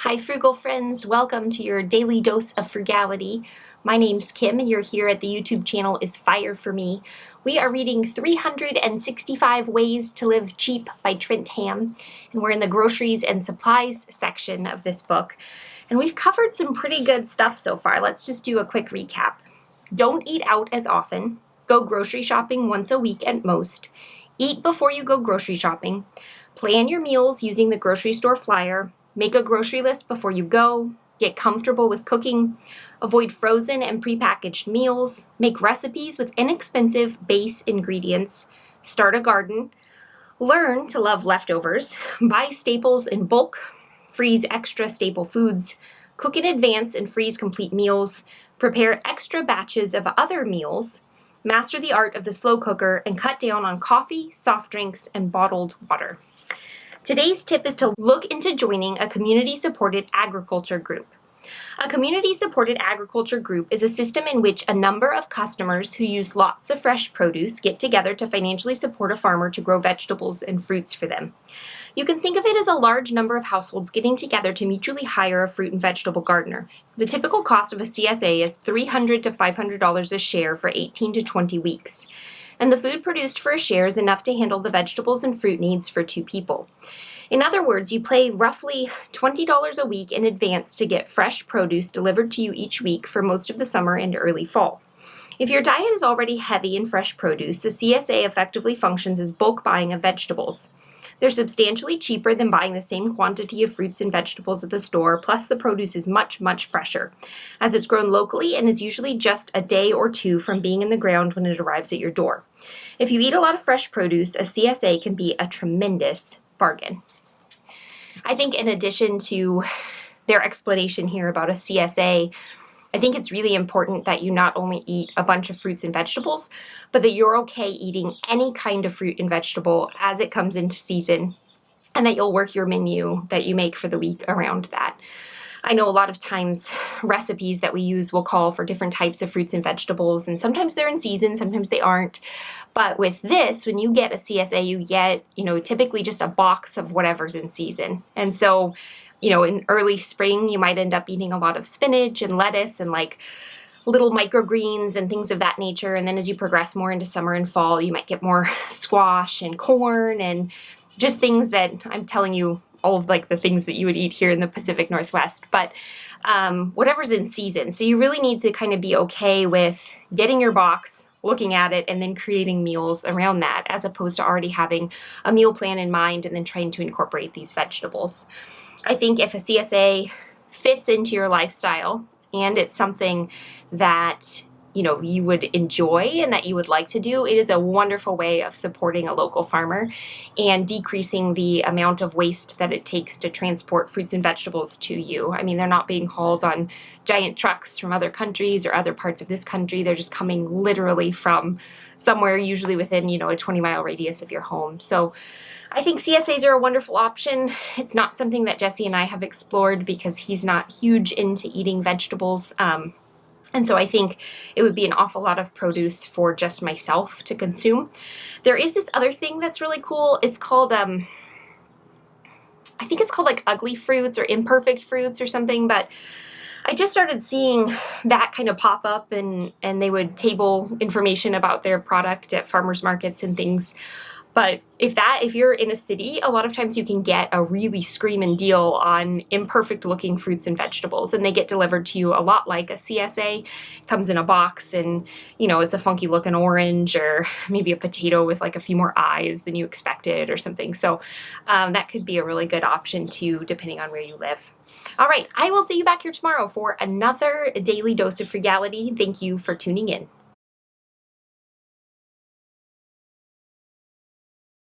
Hi frugal friends, welcome to your daily dose of frugality. My name's Kim and you're here at the YouTube channel Is Fire For Me. We are reading 365 Ways to Live Cheap by Trent Ham, and we're in the groceries and supplies section of this book. And we've covered some pretty good stuff so far. Let's just do a quick recap. Don't eat out as often. Go grocery shopping once a week at most. Eat before you go grocery shopping. Plan your meals using the grocery store flyer. Make a grocery list before you go. Get comfortable with cooking. Avoid frozen and prepackaged meals. Make recipes with inexpensive base ingredients. Start a garden. Learn to love leftovers. Buy staples in bulk. Freeze extra staple foods. Cook in advance and freeze complete meals. Prepare extra batches of other meals. Master the art of the slow cooker and cut down on coffee, soft drinks, and bottled water. Today's tip is to look into joining a community-supported agriculture group. A community-supported agriculture group is a system in which a number of customers who use lots of fresh produce get together to financially support a farmer to grow vegetables and fruits for them. You can think of it as a large number of households getting together to mutually hire a fruit and vegetable gardener. The typical cost of a CSA is $300 to $500 a share for 18 to 20 weeks. And the food produced for a share is enough to handle the vegetables and fruit needs for 2 people. In other words, you pay roughly $20 a week in advance to get fresh produce delivered to you each week for most of the summer and early fall. If your diet is already heavy in fresh produce, a CSA effectively functions as bulk buying of vegetables. They're substantially cheaper than buying the same quantity of fruits and vegetables at the store, plus the produce is much, much fresher, as it's grown locally and is usually just a day or 2 from being in the ground when it arrives at your door. If you eat a lot of fresh produce, a CSA can be a tremendous bargain. I think in addition to their explanation here about a CSA, I think it's really important that you not only eat a bunch of fruits and vegetables, but that you're okay eating any kind of fruit and vegetable as it comes into season, and that you'll work your menu that you make for the week around that. I know a lot of times recipes that we use will call for different types of fruits and vegetables, and sometimes they're in season, sometimes they aren't. But with this, when you get a CSA, you get, typically just a box of whatever's in season. And so, in early spring, you might end up eating a lot of spinach and lettuce and like little microgreens and things of that nature. And then as you progress more into summer and fall, you might get more squash and corn and just things that I'm telling you, all of like the things that you would eat here in the Pacific Northwest, but whatever's in season. So you really need to kind of be okay with getting your box, looking at it, and then creating meals around that, as opposed to already having a meal plan in mind and then trying to incorporate these vegetables. I think if a CSA fits into your lifestyle and it's something that you would enjoy and that you would like to do, it is a wonderful way of supporting a local farmer and decreasing the amount of waste that it takes to transport fruits and vegetables to you. I mean, they're not being hauled on giant trucks from other countries or other parts of this country. They're just coming literally from somewhere, usually within, a 20-mile radius of your home. So I think CSAs are a wonderful option. It's not something that Jesse and I have explored because he's not huge into eating vegetables. And so I think it would be an awful lot of produce for just myself to consume. There is this other thing that's really cool. It's called, I think it's called like ugly fruits or imperfect fruits or something, but I just started seeing that kind of pop up and they would table information about their product at farmers markets and things. But if you're in a city, a lot of times you can get a really screaming deal on imperfect looking fruits and vegetables, and they get delivered to you a lot like a CSA. It comes in a box and, it's a funky looking orange or maybe a potato with like a few more eyes than you expected or something. So that could be a really good option too, depending on where you live. All right, I will see you back here tomorrow for another daily dose of frugality. Thank you for tuning in.